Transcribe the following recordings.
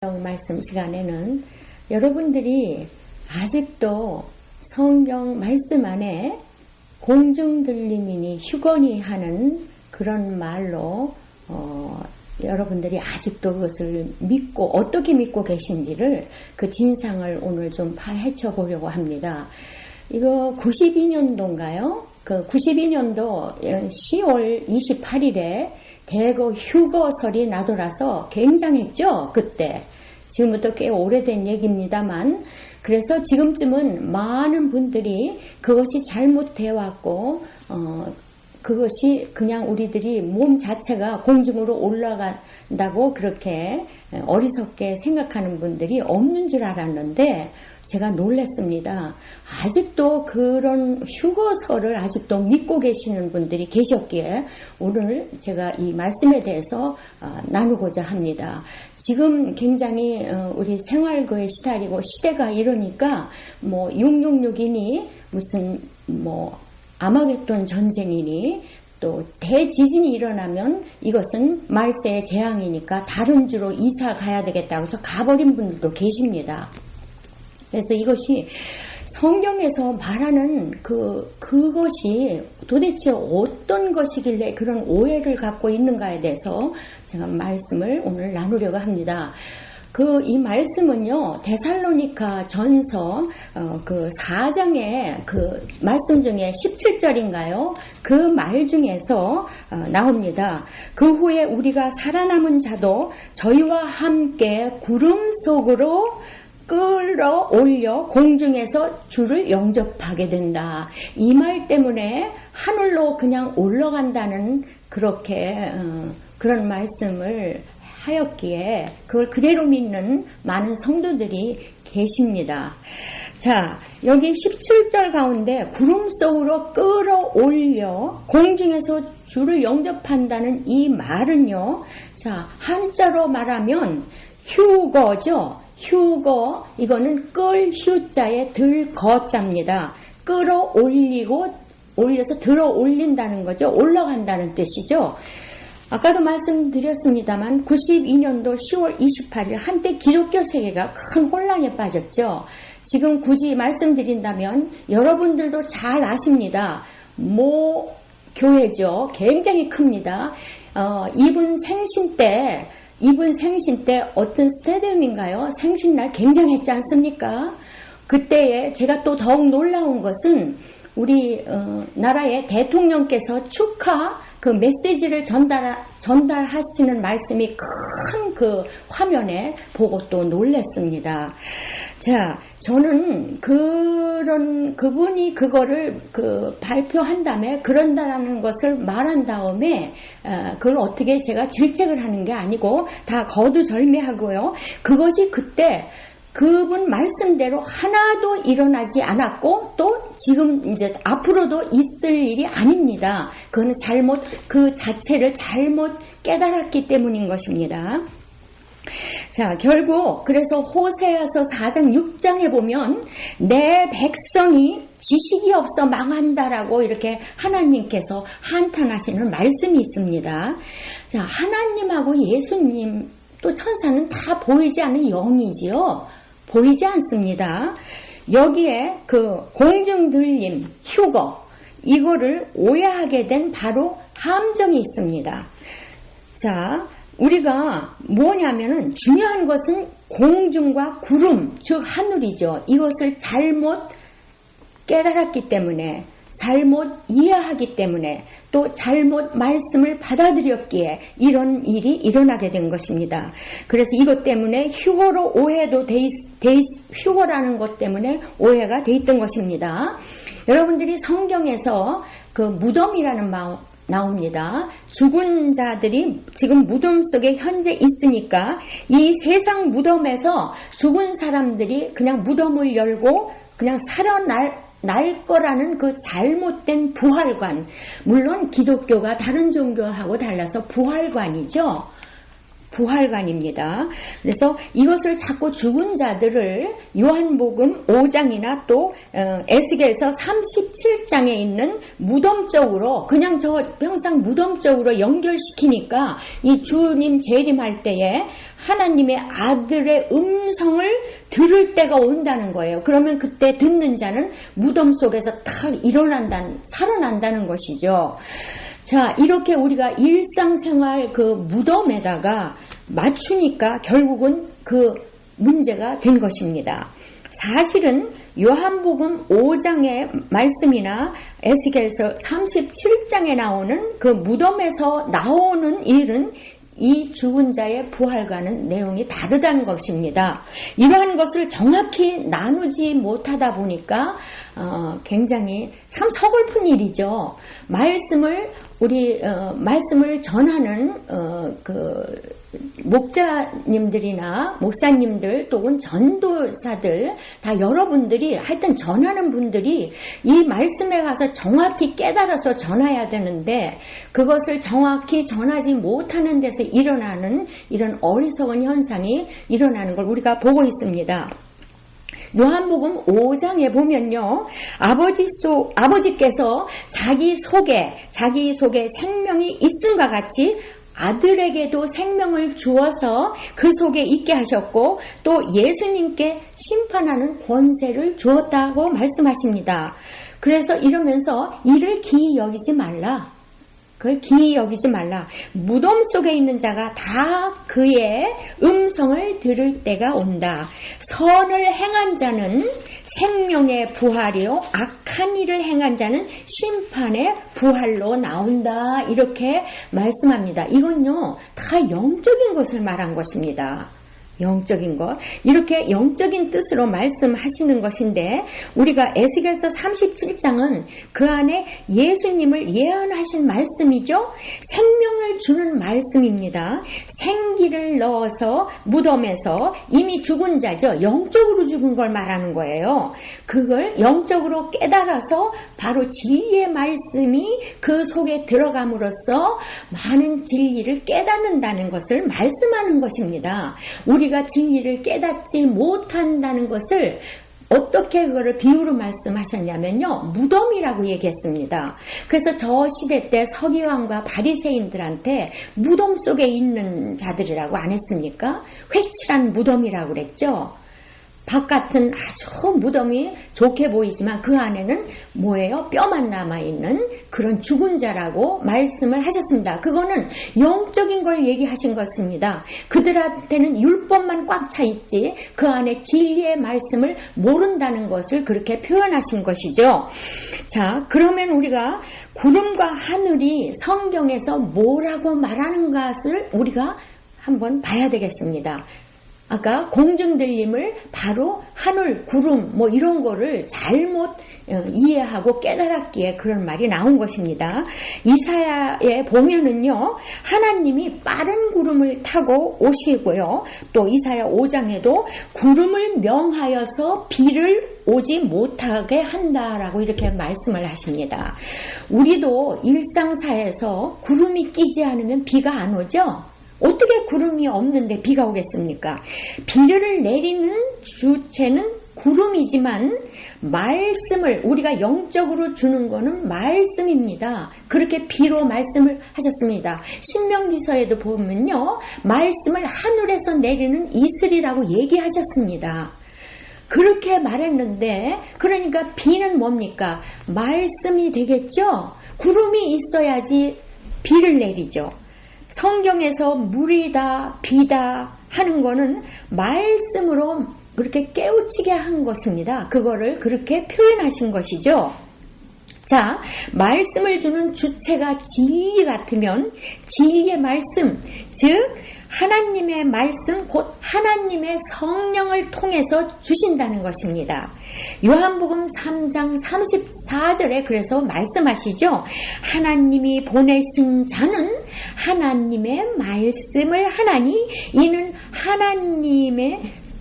말씀 시간에는 여러분들이 아직도 성경 말씀 안에 공중들림이니 휴거니 하는 그런 말로 여러분들이 아직도 그것을 믿고 어떻게 믿고 계신지를 그 진상을 오늘 좀 파헤쳐 보려고 합니다. 이거 92년도인가요? 그 92년도 10월 28일에 대거 휴거설이 나돌아서 굉장했죠, 그때. 지금부터 꽤 오래된 얘기입니다만, 그래서 지금쯤은 많은 분들이 그것이 잘못되어 왔고, 그것이 그냥 우리들이 몸 자체가 공중으로 올라간다고 그렇게 어리석게 생각하는 분들이 없는 줄 알았는데, 제가 놀랐습니다. 아직도 그런 휴거설을 아직도 믿고 계시는 분들이 계셨기에 오늘 제가 이 말씀에 대해서 나누고자 합니다. 지금 굉장히 우리 생활고에 시달리고 시대가 이러니까 뭐 666이니 무슨 뭐 아마겟돈 전쟁이니 또 대지진이 일어나면 이것은 말세의 재앙이니까 다른 주로 이사 가야 되겠다고 해서 가버린 분들도 계십니다. 그래서 이것이 성경에서 말하는 그것이 도대체 어떤 것이길래 그런 오해를 갖고 있는가에 대해서 제가 말씀을 오늘 나누려고 합니다. 이 말씀은요, 데살로니가 전서, 4장의 말씀 중에 17절인가요? 그 말 중에서, 나옵니다. 그 후에 우리가 살아남은 자도 저희와 함께 구름 속으로 끌어올려 공중에서 주를 영접하게 된다. 이 말 때문에 하늘로 그냥 올라간다는 그런 말씀을 하였기에 그걸 그대로 믿는 많은 성도들이 계십니다. 자, 여기 17절 가운데 구름 속으로 끌어올려 공중에서 주를 영접한다는 이 말은요. 자, 한자로 말하면 휴거죠. 휴거, 이거는 끌 휴자에 들 거자입니다. 끌어올리고 올려서 들어 올린다는 거죠. 올라간다는 뜻이죠. 아까도 말씀드렸습니다만 92년도 10월 28일 한때 기독교 세계가 큰 혼란에 빠졌죠. 지금 굳이 말씀드린다면 여러분들도 잘 아십니다. 모 교회죠. 굉장히 큽니다. 이분 생신 때 어떤 스테디움인가요? 생신날 굉장했지 않습니까? 그때에 제가 또 더욱 놀라운 것은 우리 나라의 대통령께서 축하 메시지를 전달하시는 말씀이 큰 그 화면에 보고 또 놀랐습니다. 자, 저는 그분이 그거를 발표한 다음에 그런다라는 것을 말한 다음에 그걸 어떻게 제가 질책을 하는 게 아니고 다 거두절미하고요. 그것이 그때 그분 말씀대로 하나도 일어나지 않았고 또 지금 이제 앞으로도 있을 일이 아닙니다. 그거는 그 자체를 잘못 깨달았기 때문인 것입니다. 자, 결국 그래서 호세아서 4장 6장에 보면 내 백성이 지식이 없어 망한다라고 이렇게 하나님께서 한탄하시는 말씀이 있습니다. 자, 하나님하고 예수님 또 천사는 다 보이지 않는 영이지요. 보이지 않습니다. 여기에 공중들림, 휴거, 이거를 오해하게 된 바로 함정이 있습니다. 자, 우리가 뭐냐면은 중요한 것은 공중과 구름, 즉 하늘이죠. 이것을 잘못 깨달았기 때문에, 잘못 이해하기 때문에, 또 잘못 말씀을 받아들였기에 이런 일이 일어나게 된 것입니다. 그래서 이것 때문에 휴거로 오해도 휴거라는 것 때문에 오해가 돼 있던 것입니다. 여러분들이 성경에서 무덤이라는 나옵니다. 죽은 자들이 지금 무덤 속에 현재 있으니까 이 세상 무덤에서 죽은 사람들이 그냥 무덤을 열고 그냥 날 거라는 그 잘못된 부활관. 물론 기독교가 다른 종교하고 달라서 부활관이죠. 부활관입니다. 그래서 이것을 자꾸 죽은 자들을 요한복음 5장이나 또 에스겔서 37장에 있는 무덤 쪽으로 그냥 저 평상 무덤 쪽으로 연결시키니까 이 주님 재림할 때에 하나님의 아들의 음성을 들을 때가 온다는 거예요. 그러면 그때 듣는 자는 무덤 속에서 탁 살아난다는 것이죠. 자, 이렇게 우리가 일상생활 그 무덤에다가 맞추니까 결국은 그 문제가 된 것입니다. 사실은 요한복음 5장의 말씀이나 에스겔서 37장에 나오는 그 무덤에서 나오는 일은 이 죽은 자의 부활과는 내용이 다르다는 것입니다. 이러한 것을 정확히 나누지 못하다 보니까 굉장히 참 서글픈 일이죠. 말씀을 전하는 목자님들이나 목사님들 또는 전도사들 다 여러분들이 하여튼 전하는 분들이 이 말씀에 가서 정확히 깨달아서 전해야 되는데 그것을 정확히 전하지 못하는 데서 일어나는 이런 어리석은 현상이 일어나는 걸 우리가 보고 있습니다. 요한복음 5장에 보면요, 아버지께서 자기 속에 생명이 있음과 같이 아들에게도 생명을 주어서 그 속에 있게 하셨고 또 예수님께 심판하는 권세를 주었다고 말씀하십니다. 그래서 이러면서 이를 기이 여기지 말라. 그걸 기이 여기지 말라. 무덤 속에 있는 자가 다 그의 음성을 들을 때가 온다. 선을 행한 자는 생명의 부활이요, 악한 일을 행한 자는 심판의 부활로 나온다. 이렇게 말씀합니다. 이건요, 다 영적인 것을 말한 것입니다. 영적인 것. 이렇게 영적인 뜻으로 말씀하시는 것인데 우리가 에스겔서 37장은 그 안에 예수님을 예언하신 말씀이죠. 생명을 주는 말씀입니다. 생기를 넣어서 무덤에서 이미 죽은 자죠. 영적으로 죽은 걸 말하는 거예요. 그걸 영적으로 깨달아서 바로 진리의 말씀이 그 속에 들어감으로써 많은 진리를 깨닫는다는 것을 말씀하는 것입니다. 우리가 진리를 깨닫지 못한다는 것을 어떻게 그거를 비유로 말씀하셨냐면요, 무덤이라고 얘기했습니다. 그래서 저 시대 때 서기관과 바리새인들한테 무덤 속에 있는 자들이라고 안 했습니까? 회칠한 무덤이라고 그랬죠. 바깥은 아주 무덤이 좋게 보이지만 그 안에는 뭐예요? 뼈만 남아있는 그런 죽은 자라고 말씀을 하셨습니다. 그거는 영적인 걸 얘기하신 것입니다. 그들한테는 율법만 꽉 차 있지 그 안에 진리의 말씀을 모른다는 것을 그렇게 표현하신 것이죠. 자, 그러면 우리가 구름과 하늘이 성경에서 뭐라고 말하는 것을 우리가 한번 봐야 되겠습니다. 아까 공중들림을 바로 하늘, 구름 뭐 이런 거를 잘못 이해하고 깨달았기에 그런 말이 나온 것입니다. 이사야에 보면은요, 하나님이 빠른 구름을 타고 오시고요. 또 이사야 5장에도 구름을 명하여서 비를 오지 못하게 한다라고 이렇게 말씀을 하십니다. 우리도 일상사에서 구름이 끼지 않으면 비가 안 오죠? 어떻게 구름이 없는데 비가 오겠습니까? 비를 내리는 주체는 구름이지만 말씀을 우리가 영적으로 주는 것은 말씀입니다. 그렇게 비로 말씀을 하셨습니다. 신명기서에도 보면요, 말씀을 하늘에서 내리는 이슬이라고 얘기하셨습니다. 그렇게 말했는데 그러니까 비는 뭡니까? 말씀이 되겠죠? 구름이 있어야지 비를 내리죠. 성경에서 물이다, 비다 하는 거는 말씀으로 그렇게 깨우치게 한 것입니다. 그거를 그렇게 표현하신 것이죠. 자, 말씀을 주는 주체가 진리 같으면 진리의 말씀, 즉 하나님의 말씀, 곧 하나님의 성령을 통해서 주신다는 것입니다. 요한복음 3장 34절에 그래서 말씀하시죠. 하나님이 보내신 자는 하나님의 말씀을 하나니 이는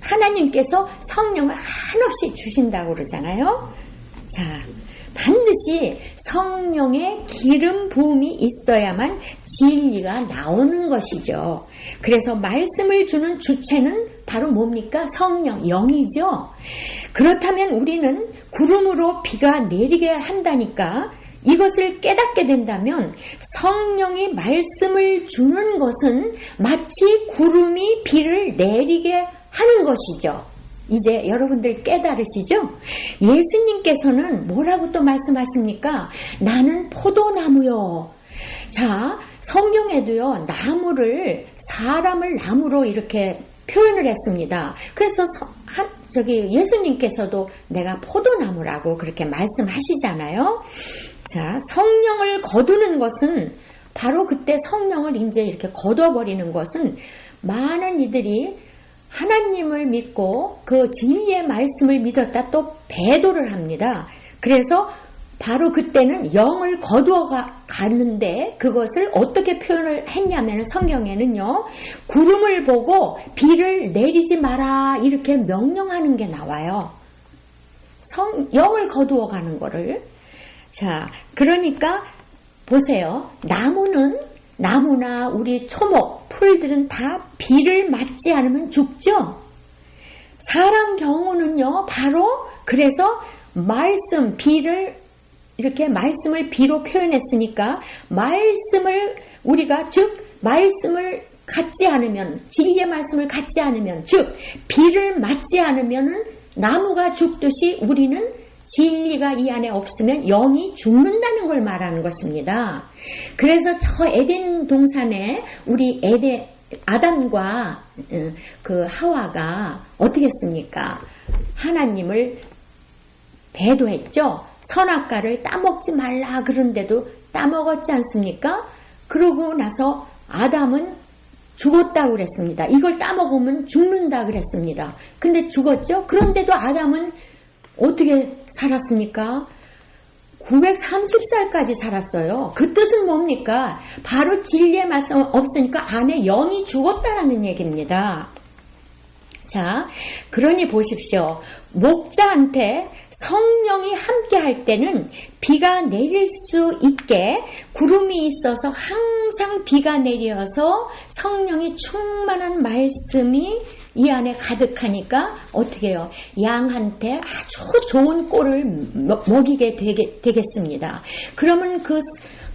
하나님께서 성령을 한없이 주신다고 그러잖아요. 자, 반드시 성령의 기름 부음이 있어야만 진리가 나오는 것이죠. 그래서 말씀을 주는 주체는 바로 뭡니까? 성령, 영이죠. 그렇다면 우리는 구름으로 비가 내리게 한다니까 이것을 깨닫게 된다면 성령이 말씀을 주는 것은 마치 구름이 비를 내리게 하는 것이죠. 이제 여러분들 깨달으시죠? 예수님께서는 뭐라고 또 말씀하십니까? 나는 포도나무요. 자, 성경에도요, 나무를, 사람을 나무로 이렇게 표현을 했습니다. 그래서 예수님께서도 내가 포도나무라고 그렇게 말씀하시잖아요. 자, 성령을 거두는 것은 바로 그때 성령을 이제 이렇게 거둬버리는 것은 많은 이들이 하나님을 믿고 그 진리의 말씀을 믿었다 또 배도를 합니다. 그래서 바로 그때는 영을 거두어 가는데 그것을 어떻게 표현을 했냐면 성경에는요. 구름을 보고 비를 내리지 마라 이렇게 명령하는 게 나와요. 영을 거두어 가는 거를. 자, 그러니까 보세요. 나무나 우리 초목, 풀들은 다 비를 맞지 않으면 죽죠. 사람 경우는요. 바로 그래서 이렇게 말씀을 비로 표현했으니까 말씀을 갖지 않으면, 진리의 말씀을 갖지 않으면, 즉 비를 맞지 않으면 나무가 죽듯이 우리는 진리가 이 안에 없으면 영이 죽는다는 걸 말하는 것입니다. 그래서 저 에덴 동산에 우리 아담과 그 하와가 어떻게 했습니까? 하나님을 배도했죠. 선악과를 따먹지 말라 그런데도 따먹었지 않습니까? 그러고 나서 아담은 죽었다고 그랬습니다. 이걸 따먹으면 죽는다 그랬습니다. 근데 죽었죠? 그런데도 아담은 어떻게 살았습니까? 930살까지 살았어요. 그 뜻은 뭡니까? 바로 진리의 말씀 없으니까 안에 영이 죽었다라는 얘기입니다. 자, 그러니 보십시오. 목자한테 성령이 함께 할 때는 비가 내릴 수 있게 구름이 있어서 항상 비가 내려서 성령이 충만한 말씀이 이 안에 가득하니까 어떻게 해요? 양한테 아주 좋은 꼴을 먹이게 되겠습니다. 그러면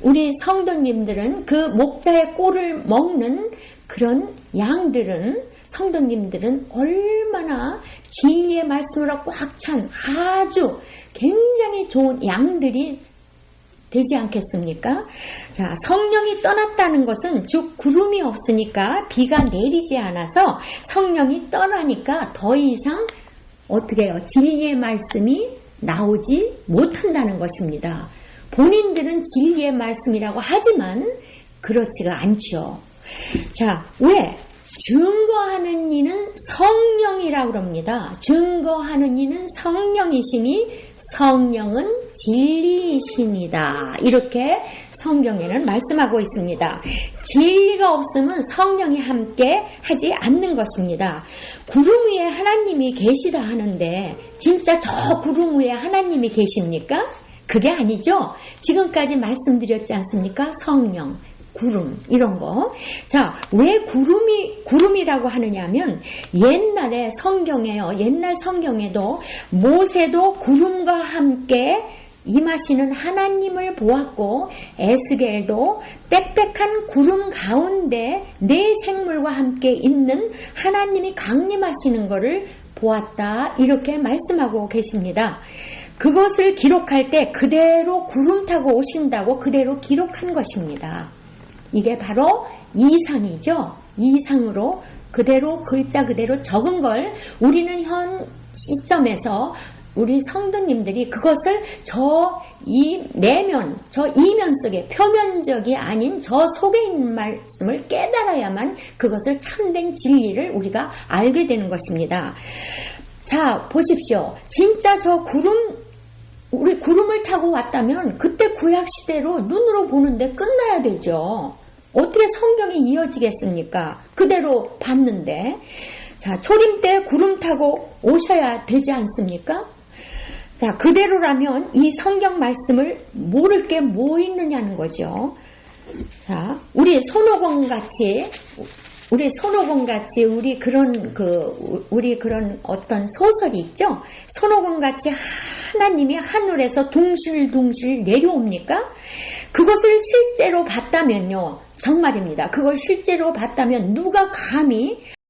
우리 성도님들은 그 목자의 꼴을 먹는 그런 양들은 성도님들은 얼마나 진리의 말씀으로 꽉 찬 아주 굉장히 좋은 양들이 되지 않겠습니까? 자, 성령이 떠났다는 것은 즉 구름이 없으니까 비가 내리지 않아서 성령이 떠나니까 더 이상 어떻게 해요? 진리의 말씀이 나오지 못한다는 것입니다. 본인들은 진리의 말씀이라고 하지만 그렇지가 않죠. 자, 왜? 증거하는 이는 성령이라고 합니다. 증거하는 이는 성령이시니 성령은 진리이십니다. 이렇게 성경에는 말씀하고 있습니다. 진리가 없으면 성령이 함께 하지 않는 것입니다. 구름 위에 하나님이 계시다 하는데 진짜 저 구름 위에 하나님이 계십니까? 그게 아니죠. 지금까지 말씀드렸지 않습니까? 성령. 구름 이런 거. 자, 왜 구름이라고 하느냐면 옛날에 성경에요. 옛날 성경에도 모세도 구름과 함께 임하시는 하나님을 보았고 에스겔도 빽빽한 구름 가운데 네 생물과 함께 있는 하나님이 강림하시는 것을 보았다. 이렇게 말씀하고 계십니다. 그것을 기록할 때 그대로 구름 타고 오신다고 그대로 기록한 것입니다. 이게 바로 이상이죠. 이상으로 그대로 글자 그대로 적은 걸 우리는 현 시점에서 우리 성도님들이 그것을 저 이면 속에 표면적이 아닌 저 속에 있는 말씀을 깨달아야만 그것을 참된 진리를 우리가 알게 되는 것입니다. 자, 보십시오. 진짜 저 우리 구름을 타고 왔다면 그때 구약시대로 눈으로 보는데 끝나야 되죠. 어떻게 성경이 이어지겠습니까? 그대로 봤는데. 자, 초림 때 구름 타고 오셔야 되지 않습니까? 자, 그대로라면 이 성경 말씀을 모를 게 뭐 있느냐는 거죠. 자, 우리 손오공 같이 우리 그런 어떤 소설이 있죠. 손오공 같이 하나님이 하늘에서 둥실둥실 내려옵니까? 그것을 실제로 봤다면요. 정말입니다. 그걸 실제로 봤다면 누가 감히